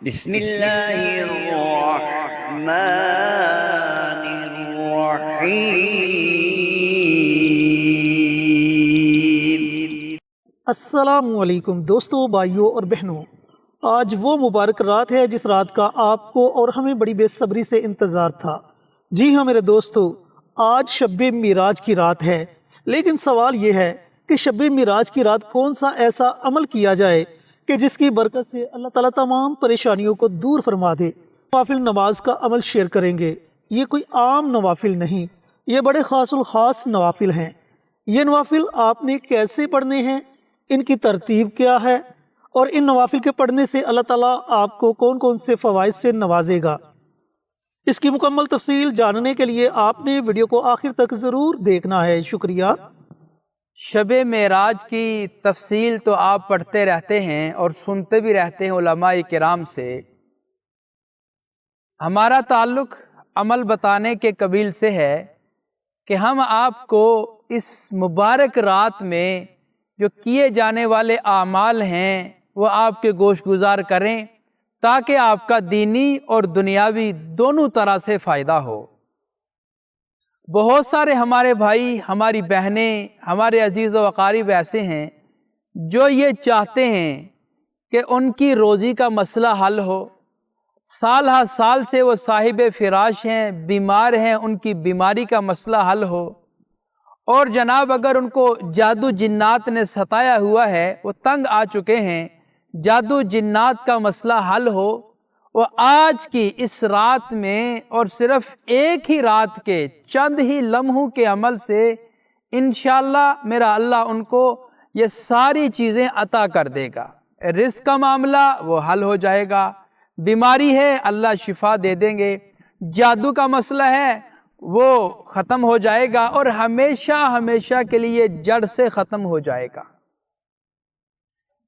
بسم اللہ الرحمن الرحیم۔ السلام علیکم دوستوں، بھائیوں اور بہنوں۔ آج وہ مبارک رات ہے جس رات کا آپ کو اور ہمیں بڑی بے صبری سے انتظار تھا۔ جی ہاں میرے دوستو، آج شب معراج کی رات ہے، لیکن سوال یہ ہے کہ شب معراج کی رات کون سا ایسا عمل کیا جائے کہ جس کی برکت سے اللہ تعالیٰ تمام پریشانیوں کو دور فرما دے۔ نوافل نماز کا عمل شیئر کریں گے۔ یہ کوئی عام نوافل نہیں، یہ بڑے خاص الخاص نوافل ہیں۔ یہ نوافل آپ نے کیسے پڑھنے ہیں، ان کی ترتیب کیا ہے، اور ان نوافل کے پڑھنے سے اللہ تعالیٰ آپ کو کون کون سے فوائد سے نوازے گا، اس کی مکمل تفصیل جاننے کے لیے آپ نے ویڈیو کو آخر تک ضرور دیکھنا ہے۔ شکریہ۔ شب معراج کی تفصیل تو آپ پڑھتے رہتے ہیں اور سنتے بھی رہتے ہیں علماء کرام سے۔ ہمارا تعلق عمل بتانے کے قبیل سے ہے کہ ہم آپ کو اس مبارک رات میں جو کیے جانے والے اعمال ہیں وہ آپ کے گوش گزار کریں، تاکہ آپ کا دینی اور دنیاوی دونوں طرح سے فائدہ ہو۔ بہت سارے ہمارے بھائی، ہماری بہنیں، ہمارے عزیز و اقارب ایسے ہیں جو یہ چاہتے ہیں کہ ان کی روزی کا مسئلہ حل ہو۔ سال ہر سال سے وہ صاحب فراش ہیں، بیمار ہیں، ان کی بیماری کا مسئلہ حل ہو، اور جناب اگر ان کو جادو جنات نے ستایا ہوا ہے، وہ تنگ آ چکے ہیں، جادو جنات کا مسئلہ حل ہو، وہ آج کی اس رات میں اور صرف ایک ہی رات کے چند ہی لمحوں کے عمل سے انشاءاللہ میرا اللہ ان کو یہ ساری چیزیں عطا کر دے گا۔ رزق کا معاملہ وہ حل ہو جائے گا، بیماری ہے اللہ شفا دے دیں گے، جادو کا مسئلہ ہے وہ ختم ہو جائے گا، اور ہمیشہ ہمیشہ کے لیے جڑ سے ختم ہو جائے گا۔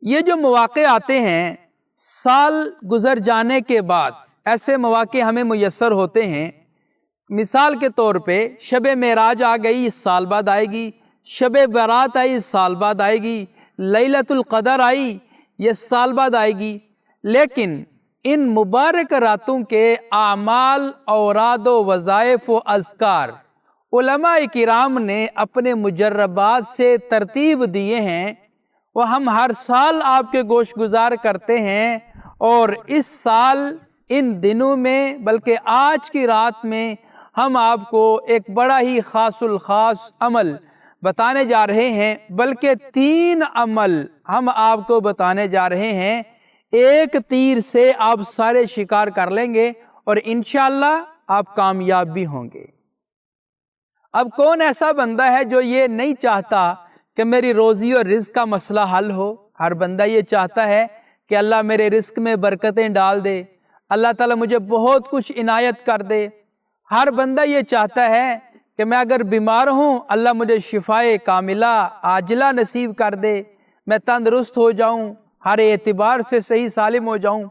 یہ جو مواقع آتے ہیں سال گزر جانے کے بعد، ایسے مواقع ہمیں میسر ہوتے ہیں۔ مثال کے طور پہ شب معراج آ گئی، اس سال بعد آئے گی، شب برات آئی، اس سال بعد آئے گی، لیلۃ القدر آئی، یہ سال بعد آئے گی۔ لیکن ان مبارک راتوں کے اعمال، اوراد و وظائف و اذکار علماء کرام نے اپنے مجربات سے ترتیب دیے ہیں، وہ ہم ہر سال آپ کے گوش گزار کرتے ہیں، اور اس سال ان دنوں میں بلکہ آج کی رات میں ہم آپ کو ایک بڑا ہی خاص الخاص عمل بتانے جا رہے ہیں، بلکہ 3 عمل ہم آپ کو بتانے جا رہے ہیں۔ ایک تیر سے آپ سارے شکار کر لیں گے اور انشاءاللہ آپ کامیاب بھی ہوں گے۔ اب کون ایسا بندہ ہے جو یہ نہیں چاہتا کہ میری روزی اور رزق کا مسئلہ حل ہو؟ ہر بندہ یہ چاہتا ہے کہ اللہ میرے رزق میں برکتیں ڈال دے، اللہ تعالیٰ مجھے بہت کچھ عنایت کر دے۔ ہر بندہ یہ چاہتا ہے کہ میں اگر بیمار ہوں اللہ مجھے شفائے کاملہ عاجلہ نصیب کر دے، میں تندرست ہو جاؤں، ہر اعتبار سے صحیح سالم ہو جاؤں۔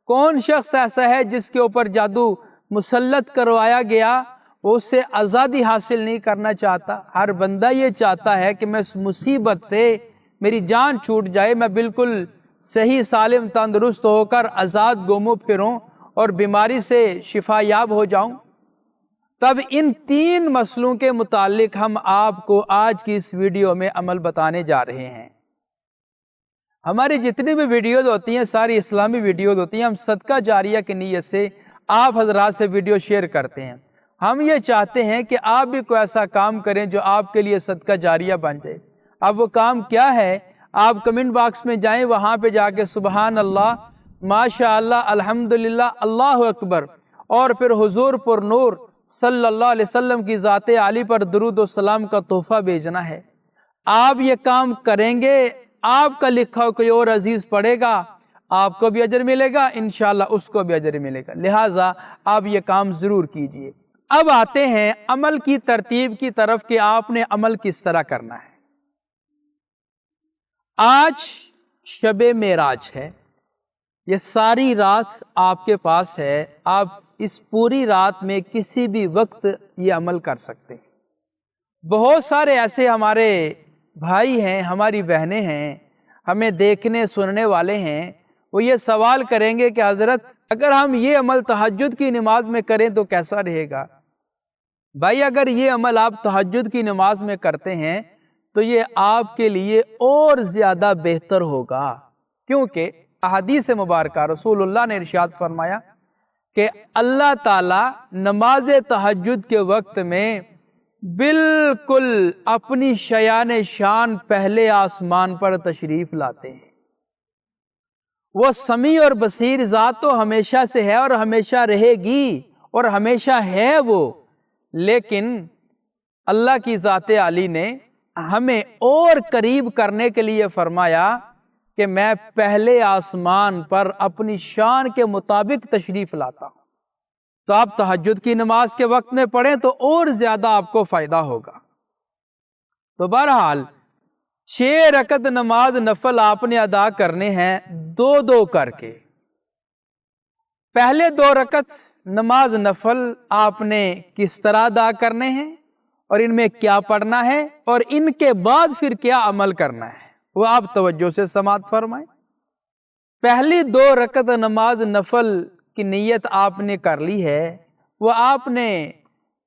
کون شخص ایسا ہے جس کے اوپر جادو مسلط کروایا گیا وہ اس سے آزادی حاصل نہیں کرنا چاہتا؟ ہر بندہ یہ چاہتا ہے کہ میں اس مصیبت سے میری جان چھوٹ جائے، میں بالکل صحیح سالم تندرست ہو کر آزاد گھوموں پھروں اور بیماری سے شفا یاب ہو جاؤں۔ تب ان 3 مسئلوں کے متعلق ہم آپ کو آج کی اس ویڈیو میں عمل بتانے جا رہے ہیں۔ ہماری جتنی بھی ویڈیوز ہوتی ہیں ساری اسلامی ویڈیوز ہوتی ہیں، ہم صدقہ جاریہ کی نیت سے آپ حضرات سے ویڈیو شیئر کرتے ہیں۔ ہم یہ چاہتے ہیں کہ آپ بھی کوئی ایسا کام کریں جو آپ کے لیے صدقہ جاریہ بن جائے۔ اب وہ کام کیا ہے؟ آپ کمنٹ باکس میں جائیں، وہاں پہ جا کے سبحان اللہ، ماشاءاللہ، الحمدللہ، اللہ اکبر، اور پھر حضور پر نور صلی اللہ علیہ وسلم کی ذات عالی پر درود و سلام کا تحفہ بھیجنا ہے۔ آپ یہ کام کریں گے، آپ کا لکھا ہو کوئی اور عزیز پڑھے گا، آپ کو بھی اجر ملے گا، انشاءاللہ اس کو بھی اجر ملے گا۔ لہٰذا آپ یہ کام ضرور کیجئے۔ اب آتے ہیں عمل کی ترتیب کی طرف کہ آپ نے عمل کس طرح کرنا ہے۔ آج شب معراج ہے، یہ ساری رات آپ کے پاس ہے، آپ اس پوری رات میں کسی بھی وقت یہ عمل کر سکتے ہیں۔ بہت سارے ایسے ہمارے بھائی ہیں، ہماری بہنیں ہیں، ہمیں دیکھنے سننے والے ہیں، وہ یہ سوال کریں گے کہ حضرت اگر ہم یہ عمل تہجد کی نماز میں کریں تو کیسا رہے گا؟ بھائی اگر یہ عمل آپ تہجد کی نماز میں کرتے ہیں تو یہ آپ کے لیے اور زیادہ بہتر ہوگا، کیونکہ احادیث مبارکہ رسول اللہ نے ارشاد فرمایا کہ اللہ تعالیٰ نماز تہجد کے وقت میں بالکل اپنی شیان شان پہلے آسمان پر تشریف لاتے ہیں۔ وہ سمیع اور بصیر ذات تو ہمیشہ سے ہے اور ہمیشہ رہے گی اور ہمیشہ ہے وہ، لیکن اللہ کی ذات عالی نے ہمیں اور قریب کرنے کے لیے فرمایا کہ میں پہلے آسمان پر اپنی شان کے مطابق تشریف لاتا ہوں۔ تو آپ تہجد کی نماز کے وقت میں پڑھیں تو اور زیادہ آپ کو فائدہ ہوگا۔ تو بہرحال 6 رکعت نماز نفل آپ نے ادا کرنے ہیں 2 کر کے۔ پہلے 2 رکعت نماز نفل آپ نے کس طرح ادا کرنے ہیں اور ان میں کیا پڑھنا ہے اور ان کے بعد پھر کیا عمل کرنا ہے، وہ آپ توجہ سے سماعت فرمائیں۔ پہلی 2 رکعت نماز نفل کی نیت آپ نے کر لی ہے، وہ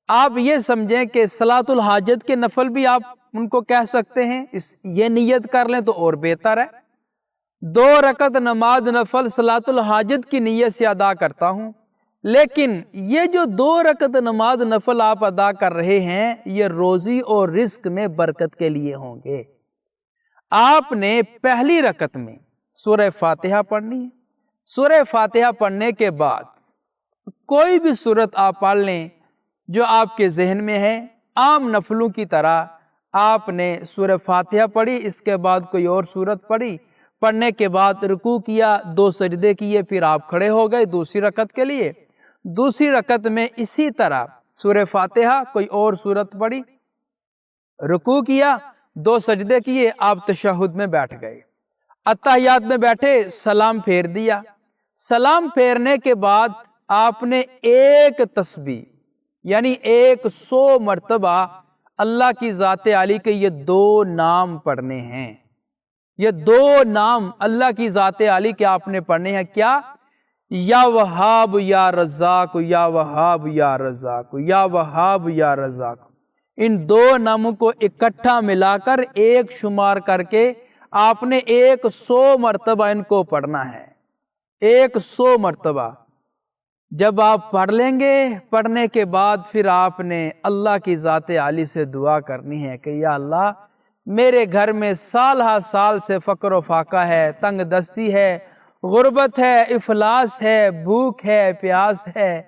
آپ یہ سمجھیں کہ صلاۃ الحاجت کے نفل بھی آپ ان کو کہہ سکتے ہیں، یہ نیت کر لیں تو اور بہتر ہے۔ 2 رکعت نماز نفل صلاۃ الحاجت کی نیت سے ادا کرتا ہوں، لیکن یہ جو 2 رکعت نماز نفل آپ ادا کر رہے ہیں یہ روزی اور رزق میں برکت کے لیے ہوں گے۔ آپ نے پہلی رکعت میں سورہ فاتحہ پڑھنی ہے۔ سورہ فاتحہ پڑھنے کے بعد کوئی بھی سورت آپ پڑھ لیں جو آپ کے ذہن میں ہے، عام نفلوں کی طرح آپ نے سورہ فاتحہ پڑھی، اس کے بعد کوئی اور سورت پڑھی، پڑھنے کے بعد رکوع کیا، 2 سجدے کیے، پھر آپ کھڑے ہو گئے دوسری رکعت کے لیے۔ دوسری رکعت میں اسی طرح سورہ فاتحہ کوئی اور سورت پڑھی، رکوع کیا، 2 سجدے کیے، آپ تشہد میں بیٹھ گئے۔ اتحیات میں بیٹھے، سلام پھیر دیا۔ سلام پھیرنے کے بعد آپ نے ایک تسبیح یعنی 100 مرتبہ اللہ کی ذات عالی کے یہ 2 نام پڑھنے ہیں۔ یہ 2 نام اللہ کی ذات عالی کے آپ نے پڑھنے ہیں، کیا؟ یا وہاب یا رزاق، یا وہاب یا رزاق، یا وہاب یا رزاق۔ ان 2 ناموں کو اکٹھا ملا کر ایک شمار کر کے آپ نے 100 مرتبہ ان کو پڑھنا ہے، 100 مرتبہ۔ جب آپ پڑھ لیں گے، پڑھنے کے بعد پھر آپ نے اللہ کی ذات عالی سے دعا کرنی ہے کہ یا اللہ میرے گھر میں سال ہر سال سے فقر و فاقہ ہے، تنگ دستی ہے، غربت ہے، افلاس ہے، بھوک ہے، پیاس ہے،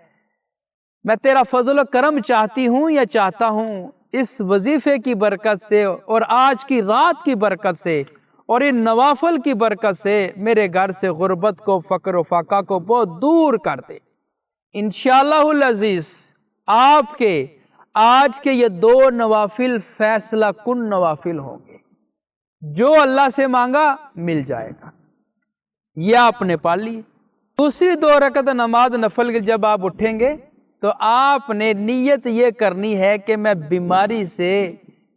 میں تیرا فضل و کرم چاہتی ہوں یا چاہتا ہوں، اس وظیفے کی برکت سے اور آج کی رات کی برکت سے اور ان نوافل کی برکت سے میرے گھر سے غربت کو، فقر و فاقہ کو بہت دور کر دے۔ انشاءاللہ العزیز آپ کے آج کے یہ 2 نوافل فیصلہ کن نوافل ہوں گے، جو اللہ سے مانگا مل جائے گا۔ یہ آپ نے پڑھ لی۔ دوسری 2 رکعت نماز نفل جب آپ اٹھیں گے تو آپ نے نیت یہ کرنی ہے کہ میں بیماری سے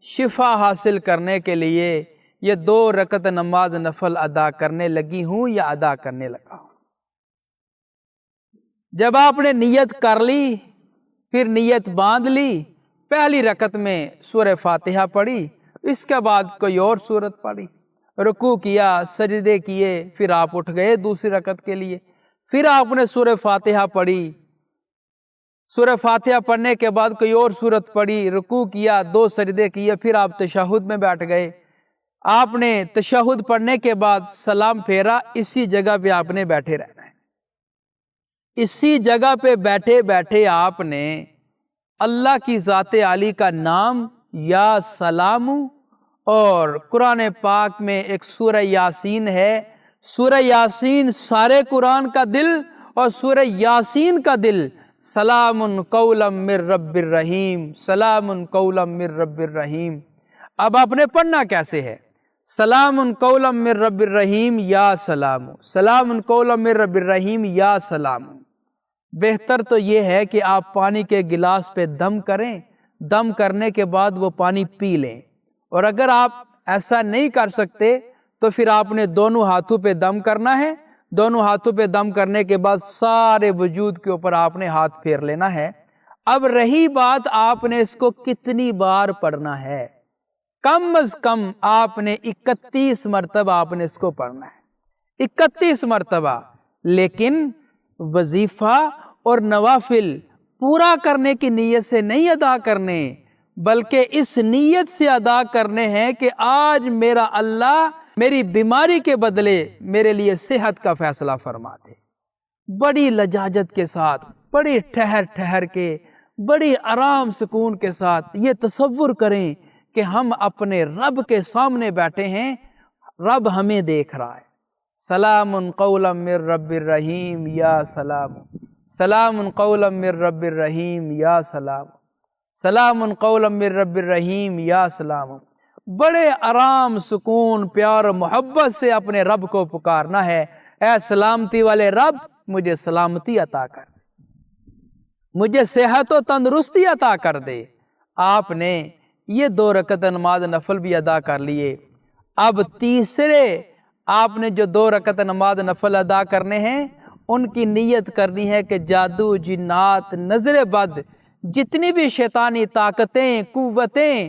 شفا حاصل کرنے کے لیے یہ 2 رکعت نماز نفل ادا کرنے لگی ہوں یا ادا کرنے لگا ہوں۔ جب آپ نے نیت کر لی، پھر نیت باندھ لی، پہلی رکعت میں سورہ فاتحہ پڑھی، اس کے بعد کوئی اور سورت پڑھی، رکوع کیا، سجدے کیے، پھر آپ اٹھ گئے دوسری رکعت کے لیے، پھر آپ نے سورہ فاتحہ پڑھی، سورہ فاتحہ پڑھنے کے بعد کوئی اور سورت پڑھی، رکوع کیا، 2 سجدے کیے، پھر آپ تشہد میں بیٹھ گئے۔ آپ نے تشہد پڑھنے کے بعد سلام پھیرا، اسی جگہ پہ آپ نے بیٹھے رہنا ہے۔ اسی جگہ پہ بیٹھے بیٹھے آپ نے اللہ کی ذات عالی کا نام یا سلام، اور قرآن پاک میں ایک سورہ یاسین ہے، سورہ یاسین سارے قرآن کا دل اور سورہ یاسین کا دل، سلام قولا من رب الرحیم، سلام قولا من رب الرحیم۔ اب آپ نے پڑھنا کیسے ہے؟ سلام قولا من رب الرحیم یا سلام، سلام قولا من رب الرحیم یا سلام۔ بہتر تو یہ ہے کہ آپ پانی کے گلاس پہ دم کریں، دم کرنے کے بعد وہ پانی پی لیں، اور اگر آپ ایسا نہیں کر سکتے تو پھر آپ نے دونوں ہاتھوں پہ دم کرنا ہے، دونوں ہاتھوں پہ دم کرنے کے بعد سارے وجود کے اوپر آپ نے ہاتھ پھیر لینا ہے۔ اب رہی بات آپ نے اس کو کتنی بار پڑھنا ہے، کم از کم آپ نے 31 مرتبہ آپ نے اس کو پڑھنا ہے، 31 مرتبہ۔ لیکن وظیفہ اور نوافل پورا کرنے کی نیت سے نہیں ادا کرنے، بلکہ اس نیت سے ادا کرنے ہیں کہ آج میرا اللہ میری بیماری کے بدلے میرے لیے صحت کا فیصلہ فرما دے۔ بڑی لجاجت کے ساتھ، بڑی ٹھہر کے، بڑی آرام سکون کے ساتھ یہ تصور کریں کہ ہم اپنے رب کے سامنے بیٹھے ہیں، رب ہمیں دیکھ رہا ہے۔ سلام قولا من رب الرحیم یا سلام، سلام قولا من رب الرحیم یا سلام، سلام قولا من رب الرحیم یا سلام۔ بڑے آرام سکون پیار محبت سے اپنے رب کو پکارنا ہے، اے سلامتی والے رب مجھے سلامتی عطا کر، مجھے صحت و تندرستی عطا کر دے۔ آپ نے یہ 2 رکعت نماز نفل بھی ادا کر لیے۔ اب تیسرے آپ نے جو 2 رکعت نماز نفل ادا کرنے ہیں ان کی نیت کرنی ہے کہ جادو، جنات، نظر بد، جتنی بھی شیطانی طاقتیں، قوتیں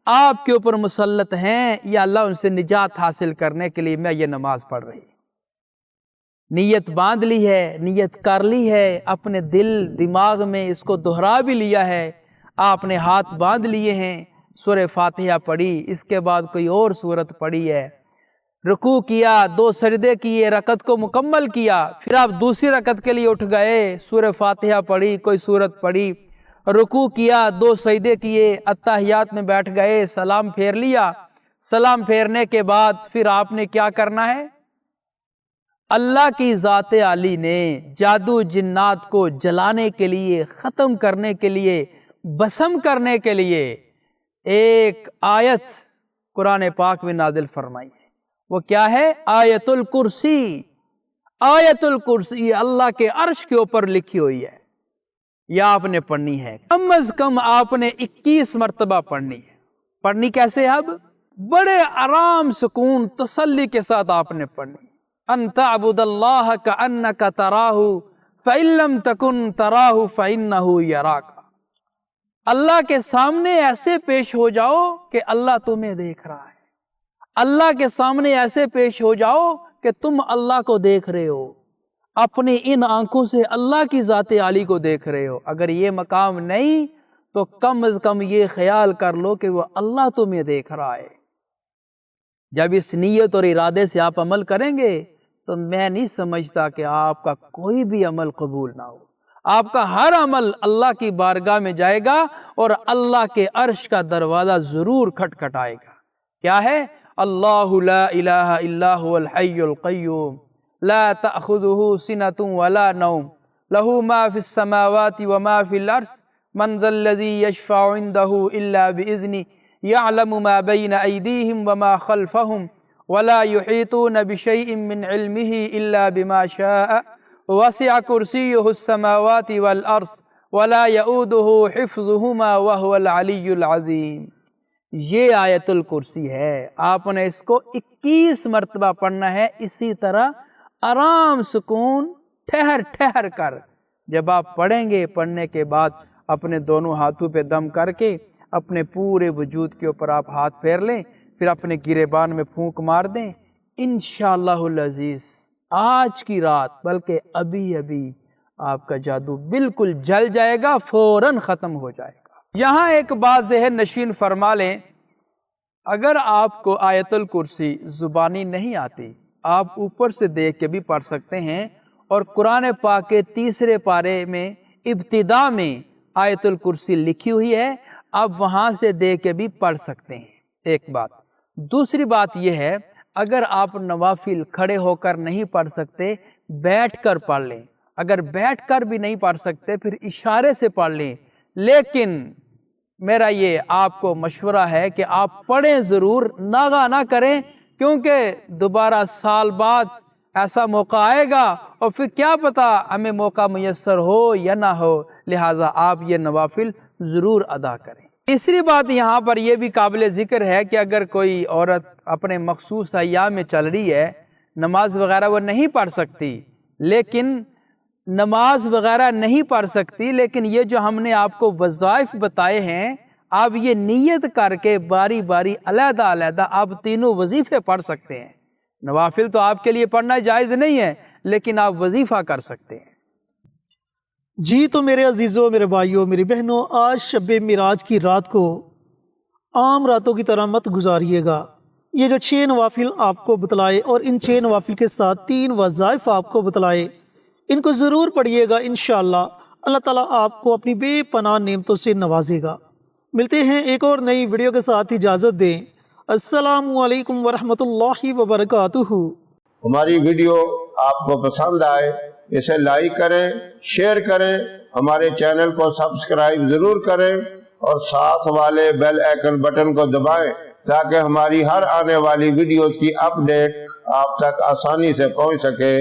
آپ کے اوپر مسلط ہیں، یا اللہ ان سے نجات حاصل کرنے کے لیے میں یہ نماز پڑھ رہی ہوں۔ نیت باندھ لی ہے، نیت کر لی ہے، اپنے دل دماغ میں اس کو دہرا بھی لیا ہے، آپ نے ہاتھ باندھ لیے ہیں، سورہ فاتحہ پڑھی، اس کے بعد کوئی اور سورت پڑھی ہے، رکوع کیا، 2 سجدے کیے، رکعت کو مکمل کیا، پھر آپ دوسری رکعت کے لیے اٹھ گئے، سورہ فاتحہ پڑھی، کوئی سورت پڑھی، رکوع کیا، 2 سجدے کیے، اتحیات میں بیٹھ گئے، سلام پھیر لیا۔ سلام پھیرنے کے بعد پھر آپ نے کیا کرنا ہے؟ اللہ کی ذات عالی نے جادو جنات کو جلانے کے لیے، ختم کرنے کے لیے، بسم کرنے کے لیے ایک آیت قرآن پاک میں نازل فرمائی ہے۔ وہ کیا ہے؟ آیت الکرسی۔ آیت الکرسی اللہ کے عرش کے اوپر لکھی ہوئی ہے، یہ آپ نے پڑھنی ہے، کم از کم آپ نے 21 مرتبہ پڑھنی ہے۔ پڑھنی کیسے؟ اب بڑے آرام سکون تسلی کے ساتھ آپ نے پڑھنی ہے۔ ان تعبد اللہ کأنک تراہ فإن لم تکن تراہ فإنہ یراک۔ اللہ کے سامنے ایسے پیش ہو جاؤ کہ اللہ تمہیں دیکھ رہا ہے، اللہ کے سامنے ایسے پیش ہو جاؤ کہ تم اللہ کو دیکھ رہے ہو، اپنی ان آنکھوں سے اللہ کی ذات عالی کو دیکھ رہے ہو۔ اگر یہ مقام نہیں تو کم از کم یہ خیال کر لو کہ وہ اللہ تمہیں دیکھ رہا ہے۔ جب اس نیت اور ارادے سے آپ عمل کریں گے تو میں نہیں سمجھتا کہ آپ کا کوئی بھی عمل قبول نہ ہو۔ آپ کا ہر عمل اللہ کی بارگاہ میں جائے گا اور اللہ کے عرش کا دروازہ ضرور کھٹکھٹائے گا۔ کیا ہے؟ اللہ لا الہ الا هو الحی القیوم لا تأخذہ سنۃ ولا نوم لہ ما فی السماوات وما فی الارض من ذا الذی یشفع عندہ الا بإذنہ یعلم ما بین ایدیہم وما خلفہم ولا یحیطون بشیء من علمہ الا بما شاء وسع کرسیہ السماوات والارض ولا یؤودہ حفظہما وہو العلی العظیم۔ یہ آیت الکرسی ہے، آپ نے اس کو 21 مرتبہ پڑھنا ہے، اسی طرح آرام سکون ٹھہر کر۔ جب آپ پڑھیں گے، پڑھنے کے بعد اپنے دونوں ہاتھوں پہ دم کر کے اپنے پورے وجود کے اوپر آپ ہاتھ پھیر لیں، پھر اپنے گریبان میں پھونک مار دیں، انشاءاللہ العزیز آج کی رات بلکہ ابھی آپ کا جادو بالکل جل جائے گا، فوراً ختم ہو جائے گا۔ یہاں ایک بات ذہن نشین فرما لیں، اگر آپ کو آیت الکرسی زبانی نہیں آتی، آپ اوپر سے دیکھ کے بھی پڑھ سکتے ہیں، اور قرآن پاک کے 3 پارے میں ابتدا میں آیت الکرسی لکھی ہوئی ہے، آپ وہاں سے دیکھ کے بھی پڑھ سکتے ہیں۔ ایک بات۔ دوسری بات یہ ہے، اگر آپ نوافل کھڑے ہو کر نہیں پڑھ سکتے، بیٹھ کر پڑھ لیں۔ اگر بیٹھ کر بھی نہیں پڑھ سکتے پھر اشارے سے پڑھ لیں، لیکن میرا یہ آپ کو مشورہ ہے کہ آپ پڑھیں ضرور، ناغہ نہ کریں، کیونکہ دوبارہ سال بعد ایسا موقع آئے گا اور پھر کیا پتا ہمیں موقع میسر ہو یا نہ ہو، لہٰذا آپ یہ نوافل ضرور ادا کریں۔ تیسری بات یہاں پر یہ بھی قابل ذکر ہے کہ اگر کوئی عورت اپنے مخصوص ایام میں چل رہی ہے، نماز وغیرہ وہ نہیں پڑھ سکتی، لیکن نماز وغیرہ نہیں پڑھ سکتی، لیکن یہ جو ہم نے آپ کو وظائف بتائے ہیں، آپ یہ نیت کر کے باری باری علیحدہ علیحدہ آپ تینوں وظیفے پڑھ سکتے ہیں۔ نوافل تو آپ کے لیے پڑھنا جائز نہیں ہے، لیکن آپ وظیفہ کر سکتے ہیں۔ جی تو میرے عزیزوں، میرے بھائیوں، میری بہنوں، آج شب معراج کی رات کو عام راتوں کی طرح مت گزاریے گا۔ یہ جو 6 نوافل آپ کو بتلائے اور ان 6 نوافل کے ساتھ 3 وظائف آپ کو بتلائے، ان کو ضرور پڑھیے گا۔ انشاءاللہ اللہ تعالیٰ آپ کو اپنی بے پناہ نعمتوں سے نوازے گا۔ ملتے ہیں ایک اور نئی ویڈیو کے ساتھ، اجازت دیں۔ السلام علیکم ورحمۃ اللہ وبرکاتہ۔ ہماری ویڈیو آپ کو پسند آئے اسے لائک کریں، شیئر کریں، ہمارے چینل کو سبسکرائب ضرور کریں اور ساتھ والے بیل آئیکن بٹن کو دبائیں تاکہ ہماری ہر آنے والی ویڈیوز کی اپ ڈیٹ آپ تک آسانی سے پہنچ سکے۔